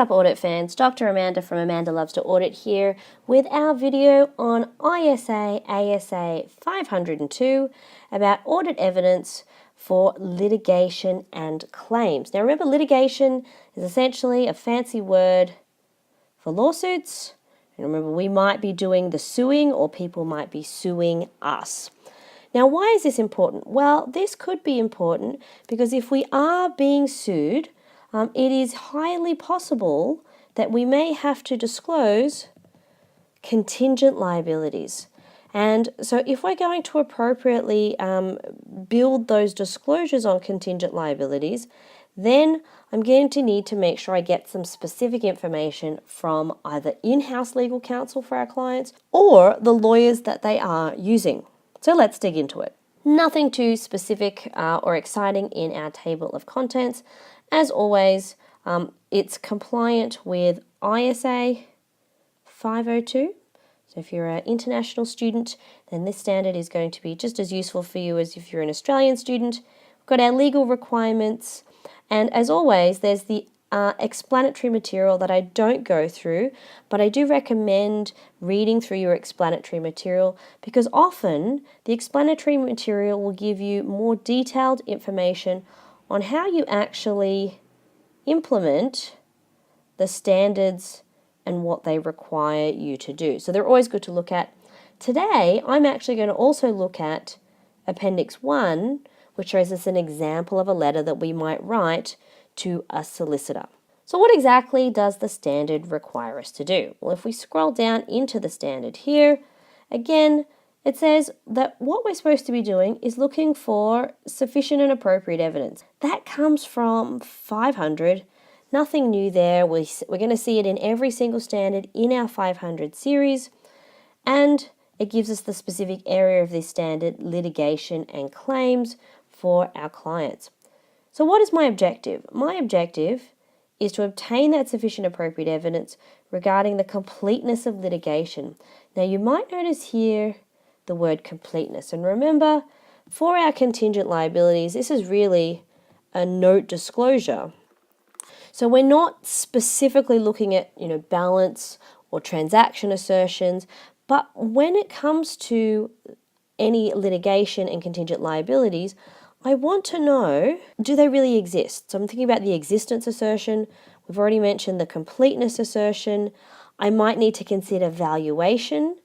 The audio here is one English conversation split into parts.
up, audit fans? Dr. Amanda from Amanda Loves to Audit here with our video on ISA ASA 502 about audit evidence for litigation and claims. Now remember, litigation is essentially a fancy word for lawsuits. And remember, we might be doing the suing or people might be suing us. Now, why is this important? Well, this could be important because if we are being sued, it is highly possible that we may have to disclose contingent liabilities. And so if we're going to appropriately build those disclosures on contingent liabilities, then I'm going to need to make sure I get some specific information from either in-house legal counsel for our clients or the lawyers that they are using. So let's dig into it. Nothing too specific or exciting in our table of contents. As always, it's compliant with ISA 502. So if you're an international student, then this standard is going to be just as useful for you as if you're an Australian student. We've got our legal requirements, and as always, there's the explanatory material that I don't go through, but I do recommend reading through your explanatory material because often the explanatory material will give you more detailed information on how you actually implement the standards and what they require you to do. So they're always good to look at. Today, I'm actually going to also look at Appendix 1, which shows us an example of a letter that we might write to a solicitor. So what exactly does the standard require us to do? Well, if we scroll down into the standard here, again, it says that what we're supposed to be doing is looking for sufficient and appropriate evidence. That comes from 500. Nothing new there. We're going to see it in every single standard in our 500 series, and it gives us the specific area of this standard, litigation and claims, for our clients. So what is my objective? My objective is to obtain that sufficient appropriate evidence regarding the completeness of litigation. Now you might notice here the word completeness, and remember, for our contingent liabilities, this is really a note disclosure. So we're not specifically looking at, balance or transaction assertions, but when it comes to any litigation and contingent liabilities, I want to know, do they really exist? So I'm thinking about the existence assertion. We've already mentioned the completeness assertion. I might need to consider valuation.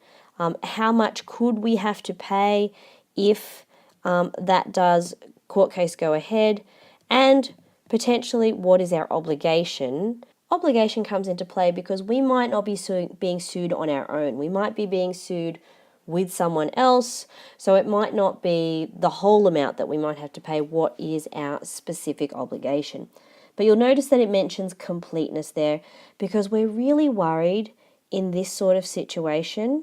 How much could we have to pay if that does court case go ahead? And potentially, what is our obligation? Obligation comes into play because we might not be being sued on our own. We might be being sued with someone else, so it might not be the whole amount that we might have to pay. What is our specific obligation? But you'll notice that it mentions completeness there because we're really worried in this sort of situation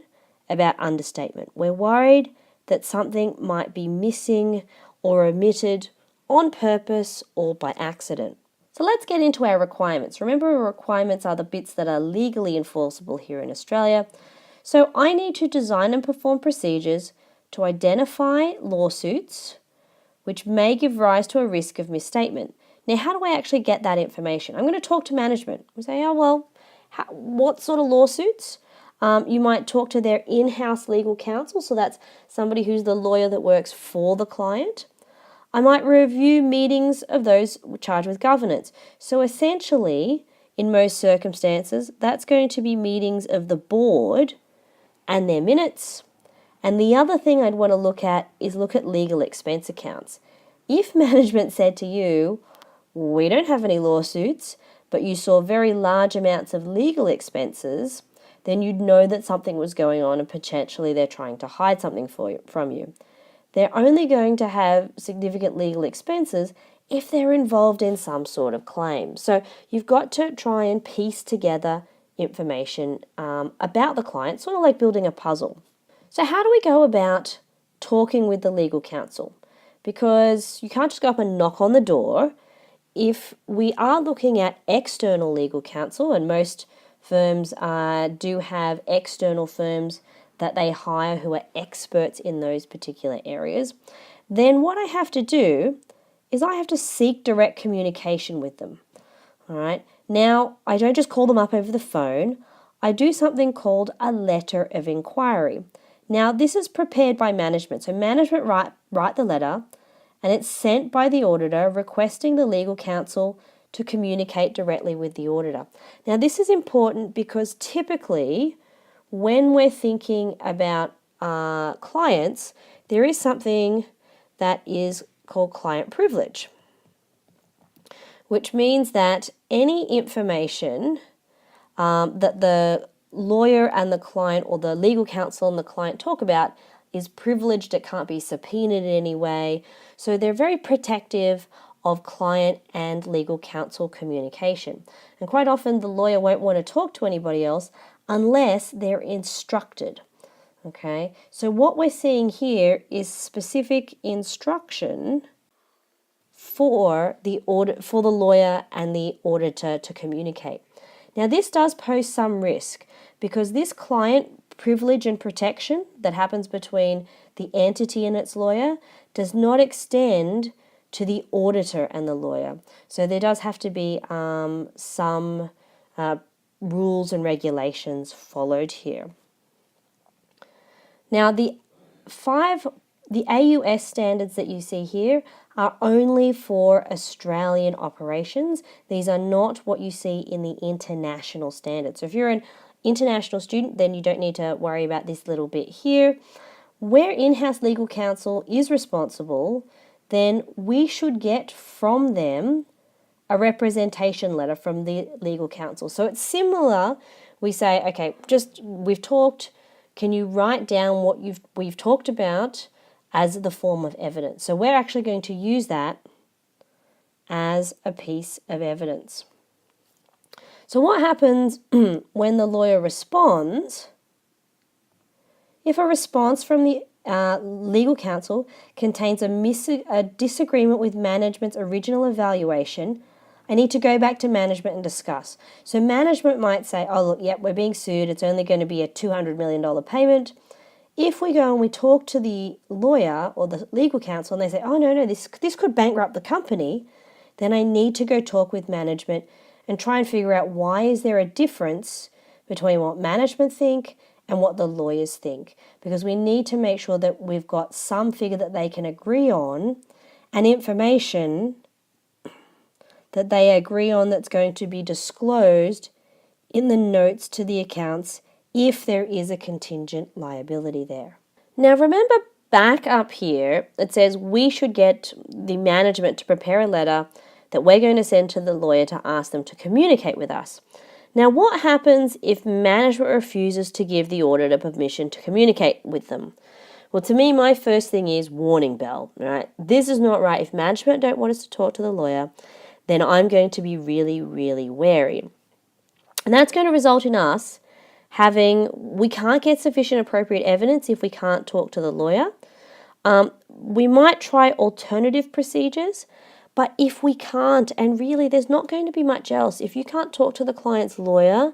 about understatement. We're worried that something might be missing or omitted on purpose or by accident. So let's get into our requirements. Remember, our requirements are the bits that are legally enforceable here in Australia. So I need to design and perform procedures to identify lawsuits which may give rise to a risk of misstatement. Now, how do I actually get that information? I'm going to talk to management and say, what sort of lawsuits? You might talk to their in-house legal counsel, so that's somebody who's the lawyer that works for the client. I might review meetings of those charged with governance. So essentially, in most circumstances, that's going to be meetings of the board and their minutes. And the other thing I'd want to look at legal expense accounts. If management said to you, we don't have any lawsuits, but you saw very large amounts of legal expenses, then you'd know that something was going on and potentially they're trying to hide something from you. They're only going to have significant legal expenses if they're involved in some sort of claim. So you've got to try and piece together information about the client, sort of like building a puzzle. So how do we go about talking with the legal counsel? Because you can't just go up and knock on the door. If we are looking at external legal counsel, and most firms do have external firms that they hire who are experts in those particular areas, then what I have to do is I have to seek direct communication with them. All right. Now, I don't just call them up over the phone. I do something called a letter of inquiry. Now, this is prepared by management. So management write the letter, and it's sent by the auditor requesting the legal counsel to communicate directly with the auditor. Now, this is important because typically when we're thinking about clients, there is something that is called client privilege, which means that any information that the lawyer and the client, or the legal counsel and the client, talk about is privileged. It can't be subpoenaed in any way. So they're very protective of client and legal counsel communication. And quite often the lawyer won't want to talk to anybody else unless they're instructed. Okay, so what we're seeing here is specific instruction for the lawyer and the auditor to communicate. Now, this does pose some risk because this client privilege and protection that happens between the entity and its lawyer does not extend to the auditor and the lawyer. So there does have to be some rules and regulations followed here. Now, the AUS standards that you see here are only for Australian operations. These are not what you see in the international standards. So if you're an international student, then you don't need to worry about this little bit here. Where in-house legal counsel is responsible, then we should get from them a representation letter from the legal counsel. So it's similar. We say, okay, we've talked. Can you write down what we've talked about as the form of evidence? So we're actually going to use that as a piece of evidence. So what happens when the lawyer responds? If a response from the legal counsel contains a disagreement with management's original evaluation, I need to go back to management and discuss. So management might say, oh, look, yep, we're being sued. It's only going to be a $200 million payment. If we go and we talk to the lawyer or the legal counsel and they say, oh, no, this could bankrupt the company, then I need to go talk with management and try and figure out why is there a difference between what management think and what the lawyers think. Because we need to make sure that we've got some figure that they can agree on and information that they agree on that's going to be disclosed in the notes to the accounts if there is a contingent liability there. Now remember, back up here it says we should get the management to prepare a letter that we're going to send to the lawyer to ask them to communicate with us. Now what happens if management refuses to give the auditor permission to communicate with them? Well, to me, my first thing is warning bell, right? This is not right. If management don't want us to talk to the lawyer, then I'm going to be really, really wary. And that's going to result in us we can't get sufficient appropriate evidence if we can't talk to the lawyer. We might try alternative procedures, but if we can't, and really there's not going to be much else, if you can't talk to the client's lawyer,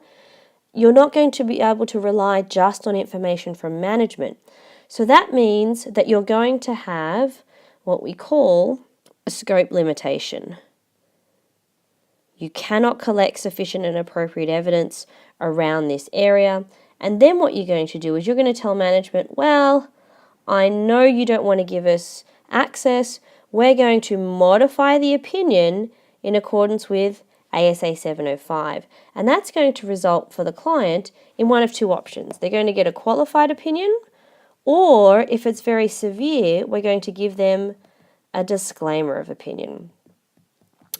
you're not going to be able to rely just on information from management. So that means that you're going to have what we call a scope limitation. You cannot collect sufficient and appropriate evidence around this area. And then what you're going to do is you're going to tell management, well, I know you don't want to give us access. We're going to modify the opinion in accordance with ASA 705. And that's going to result for the client in one of two options. They're going to get a qualified opinion, or if it's very severe, we're going to give them a disclaimer of opinion.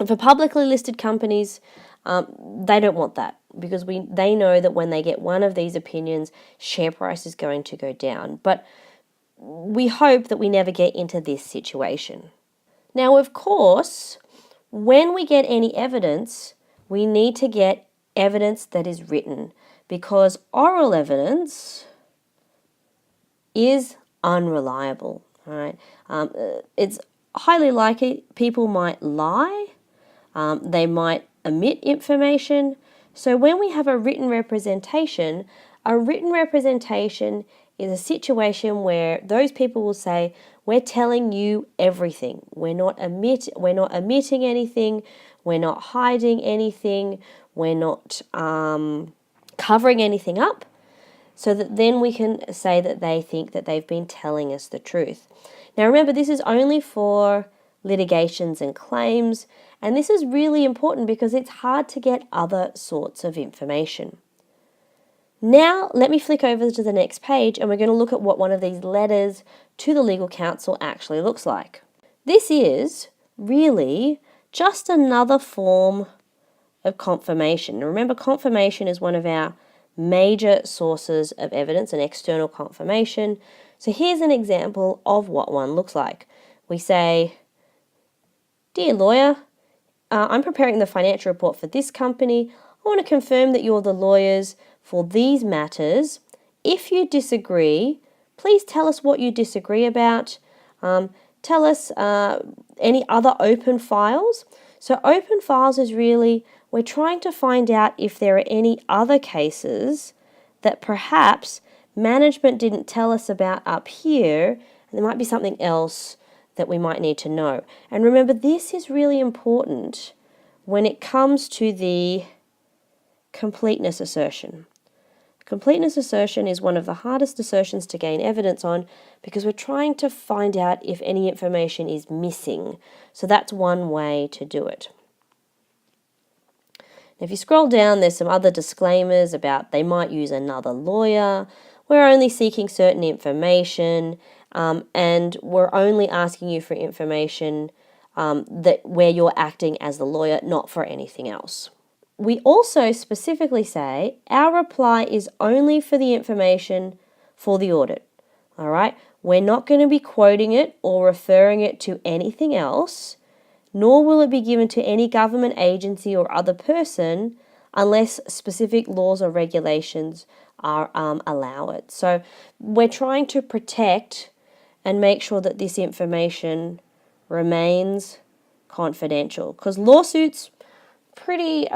For publicly listed companies, they don't want that because they know that when they get one of these opinions, share price is going to go down. But we hope that we never get into this situation. Now, of course, when we get any evidence, we need to get evidence that is written because oral evidence is unreliable. Right? It's highly likely people might lie. They might omit information. So when we have a written representation is a situation where those people will say, we're telling you everything. We're not omitting anything. We're not hiding anything. we're not covering anything up, so that then we can say that they think that they've been telling us the truth. Now remember, this is only for litigations and claims, and this is really important because it's hard to get other sorts of information. Now let me flick over to the next page and we're going to look at what one of these letters to the legal counsel actually looks like. This is really just another form of confirmation. Now remember, confirmation is one of our major sources of evidence, an external confirmation. So here's an example of what one looks like. We say, "Dear lawyer, I'm preparing the financial report for this company. I want to confirm that you're the lawyers for these matters. If you disagree, please tell us what you disagree about. Tell us any other open files." So open files is really, we're trying to find out if there are any other cases that perhaps management didn't tell us about up here, and there might be something else that we might need to know. And remember, this is really important when it comes to the completeness assertion. Completeness assertion is one of the hardest assertions to gain evidence on because we're trying to find out if any information is missing. So that's one way to do it. Now, if you scroll down, there's some other disclaimers about they might use another lawyer, we're only seeking certain information, and we're only asking you for information that where you're acting as the lawyer, not for anything else. We also specifically say our reply is only for the information for the audit. All right, we're not going to be quoting it or referring it to anything else, nor will it be given to any government agency or other person unless specific laws or regulations are allow it. So we're trying to protect and make sure that this information remains confidential, because lawsuits, pretty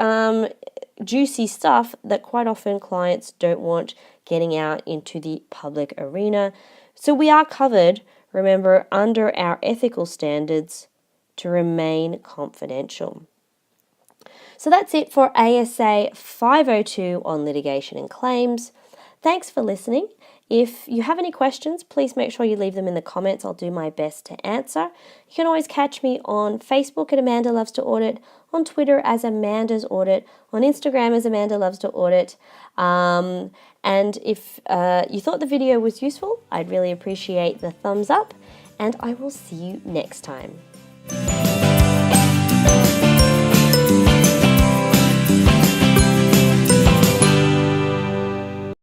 juicy stuff that quite often clients don't want getting out into the public arena. So we are covered, remember, under our ethical standards to remain confidential. So that's it for ASA 502 on litigation and claims. Thanks for listening. If you have any questions, please make sure you leave them in the comments. I'll do my best to answer. You can always catch me on Facebook at Amanda Loves to Audit, on Twitter as Amanda's Audit, on Instagram as Amanda Loves to Audit. And if you thought the video was useful, I'd really appreciate the thumbs up, and I will see you next time.